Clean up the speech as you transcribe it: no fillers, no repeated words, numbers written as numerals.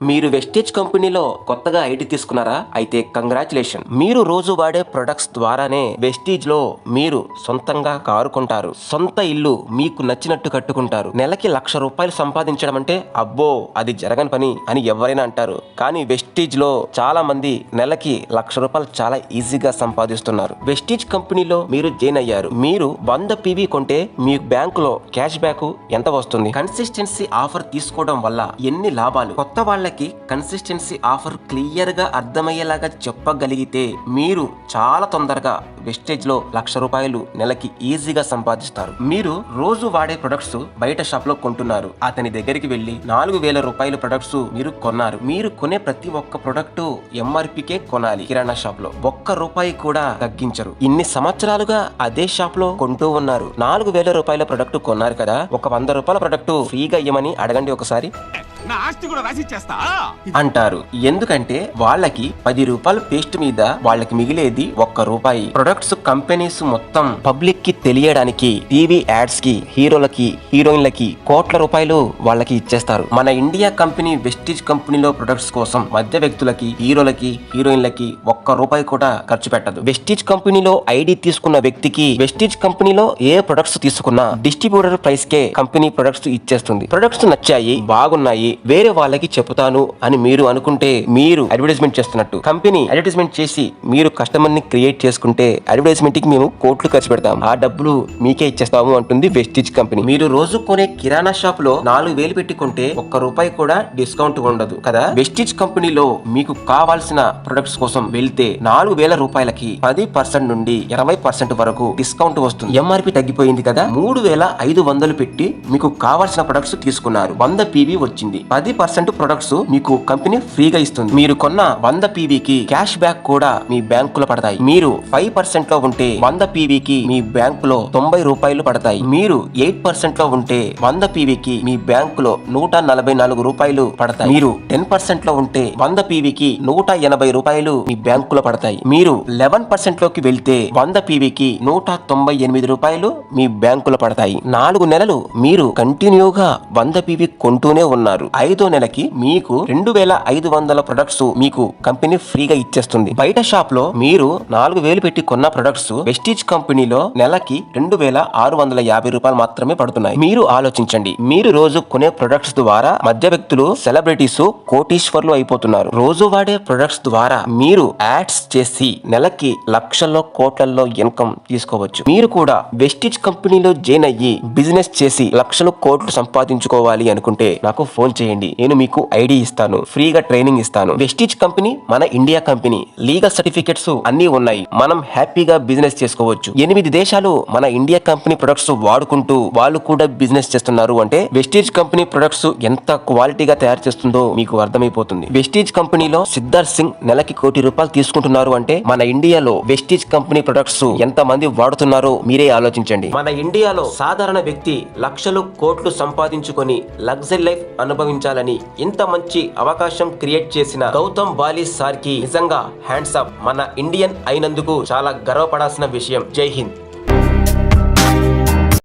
మీరు వెస్టేజ్ కంపెనీలో కొత్తగా ఐడి తీసుకున్నారా? అయితే కంగ్రాచులేషన్. మీరు రోజు వాడే ప్రొడక్ట్స్ ద్వారానే వెస్టేజ్ లో మీరు సొంతంగా కారు కొంటారు, సొంత ఇల్లు మీకు నచ్చినట్టు కట్టుకుంటారు. నెలకి ₹1,00,000 సంపాదించడం అంటే అబ్బో అది జరగని పని అని ఎవరైనా అంటారు. కానీ వెస్టేజ్ లో చాలా మంది నెలకి ₹1,00,000 చాలా ఈజీగా సంపాదిస్తున్నారు. వెస్టేజ్ కంపెనీలో మీరు జాయిన్ అయ్యారు. మీరు 100 PV కొంటే మీ బ్యాంకులో క్యాష్ బ్యాక్ ఎంత వస్తుంది? కన్సిస్టెన్సీ ఆఫర్ తీసుకోవడం వల్ల ఎన్ని లాభాలు? కొత్త వాళ్ళకి కన్సిస్టెన్సీ ఆఫర్ క్లియర్ గా అర్థమయ్యేలాగా చెప్పగలిగితే మీరు చాలా తొందరగా వెస్టేజ్ లో ₹1,00,000 నెలకి ఈజీగా సంపాదిస్తారు. మీరు రోజు వాడే ప్రొడక్ట్స్ బయట షాప్ లో కొంటున్నారు. అతని దగ్గరికి వెళ్లి ₹4,000 ప్రొడక్ట్స్ మీరు కొన్నారు. మీరు కొనే ప్రతి ఒక్క ప్రొడక్ట్ MRPకే కొనాలి. కిరాణా షాప్ లో ₹1 కూడా తగ్గించరు. ఇన్ని సంవత్సరాలుగా అదే షాప్ లో కొంటూ ఉన్నారు. ₹4,000 ప్రొడక్ట్ కొన్నారు కదా, ఒక ₹100 ప్రొడక్ట్ ఫ్రీగా ఇవ్వమని అడగండి ఒకసారి. నా ఆస్తి కూడా రాసిచ్చేస్తా అంటారు. ఎందుకంటే వాళ్ళకి ₹10 పేస్ట్ మీద వాళ్ళకి మిగిలేది ₹1. ప్రొడక్ట్స్ కంపెనీస్ మొత్తం పబ్లిక్ కి తెలియడానికి టీవీ యాడ్స్ కి హీరోలకి హీరోయిన్లకి కోట్ల రూపాయలు వాళ్ళకి ఇచ్చేస్తారు. మన ఇండియా కంపెనీ వెస్టేజ్ కంపెనీలో ప్రొడక్ట్స్ కోసం మధ్య వ్యక్తులకి హీరోలకి హీరోయిన్లకి ₹1 కూడా ఖర్చు పెట్టదు. వెస్టేజ్ కంపెనీలో ఐడి తీసుకున్న వ్యక్తికి వెస్టేజ్ కంపెనీలో ఏ ప్రొడక్ట్స్ తీసుకున్నా డిస్ట్రిబ్యూటర్ ప్రైస్ కే కంపెనీ ప్రొడక్ట్స్ ఇచ్చేస్తుంది. ప్రొడక్ట్స్ నచ్చాయి, బాగున్నాయి, వేరే వాళ్ళకి చెప్తాను అని మీరు అనుకుంటే మీరు అడ్వర్టైజ్మెంట్ చేస్తున్నట్టు. కంపెనీ అడ్వర్టైజ్మెంట్ చేసి మీరు కస్టమర్ ని క్రియేట్ చేసుకుంటే అడ్వర్టైజ్మెంట్ కి మేము కోట్లు ఖర్చు పెడతాం, ఆ డబ్బులు మీకే ఇచ్చేస్తాము అంటుంది వెస్టేజ్ కంపెనీ. మీరు రోజు కొనే కిరాణా షాప్ లో 4,000 పెట్టుకుంటే ₹1 కూడా డిస్కౌంట్ ఉండదు కదా. వెస్టేజ్ కంపెనీలో మీకు కావాల్సిన ప్రొడక్ట్స్ కోసం వెళ్తే ₹4,000కి 10% నుండి 20% వరకు డిస్కౌంట్ వస్తుంది. MRP తగ్గిపోయింది కదా. 3,500 పెట్టి మీకు కావాల్సిన ప్రొడక్ట్స్ తీసుకున్నారు. 100 PV వచ్చింది. 10% ప్రొడక్ట్స్ మీకు కంపెనీ ఫ్రీగా ఇస్తుంది. మీరు కొన్న 100 PVకి క్యాష్ బ్యాక్ కూడా మీ బ్యాంకులో పడతాయి. మీరు 5% లో ఉంటే 100 PVకి మీ బ్యాంకులో ₹90 పడతాయి. మీరు 8% లో ఉంటే 100 PVకి మీ బ్యాంకులో ₹144 పడతాయి. మీరు 10% లో ఉంటే 100 PVకి ₹180 మీ బ్యాంకులో పడతాయి. మీరు 11% లోకి వెళ్తే 100 PVకి ₹198 మీ బ్యాంకులో పడతాయి. 4 నెలలు మీరు కంటిన్యూగా 100 PV కొంటూనే ఉన్నారు. 5వ నెలకి మీకు 2,500 ప్రొడక్ట్స్ మీకు కంపెనీ ఫ్రీగా ఇచ్చేస్తుంది. బయట షాప్ లో మీరు 4,000 పెట్టి కొన్న ప్రొడక్ట్స్ వెస్టేజ్ కంపెనీలో నెలకి ₹2,650 మాత్రమే పడుతున్నాయి. మీరు ఆలోచించండి. మీరు రోజు కొనే ప్రొడక్ట్స్ ద్వారా మధ్య వ్యక్తులు సెలబ్రిటీస్ కోటీశ్వర్లు అయిపోతున్నారు. రోజు వాడే ప్రొడక్ట్స్ ద్వారా మీరు యాడ్స్ చేసి నెలకి లక్షల్లో కోట్లలో ఇన్కమ్ తీసుకోవచ్చు. మీరు కూడా వెస్టేజ్ కంపెనీలో జాయిన్ అయ్యి బిజినెస్ చేసి లక్షలు కోట్లు సంపాదించుకోవాలి అనుకుంటే నాకు ఫోన్ చేయండి. నేను మీకు ఐడి ఇస్తాను, ఫ్రీగా ట్రైనింగ్ ఇస్తాను. వెస్టేజ్ కంపెనీ మన ఇండియా కంపెనీ, లీగల్ సర్టిఫికెట్స్ అన్ని ఉన్నాయి. మనం హ్యాపీగా బిజినెస్ చేసుకోవచ్చు. 8 దేశాలు మన ఇండియా కంపెనీ ప్రొడక్ట్స్ వాడుకుంటూ వాళ్ళు కూడా బిజినెస్ చేస్తున్నారు అంటే వెస్టేజ్ కంపెనీ ప్రొడక్ట్స్ ఎంత క్వాలిటీగా తయారు చేస్తుందో మీకు అర్థమైపోతుంది. వెస్టేజ్ కంపెనీలో సిద్ధార్థ్ సింగ్ నెలకి ₹1,00,00,000 తీసుకుంటున్నారు అంటే మన ఇండియాలో వెస్టేజ్ కంపెనీ ప్రొడక్ట్స్ ఎంత మంది వాడుతున్నారో మీరే ఆలోచించండి. మన ఇండియాలో సాధారణ వ్యక్తి లక్షలు కోట్లు సంపాదించుకొని లగ్జరీ లైఫ్ అనుభవించాలని ఇంత మంచి అవకాశం క్రియేట్ చేసిన గౌతమ్ బాలి సార్ కి నిజంగా హ్యాండ్స్ అప్. మన ఇండియన్ అయినందుకు చాలా గర్వపడాల్సిన విషయం. జై హింద్.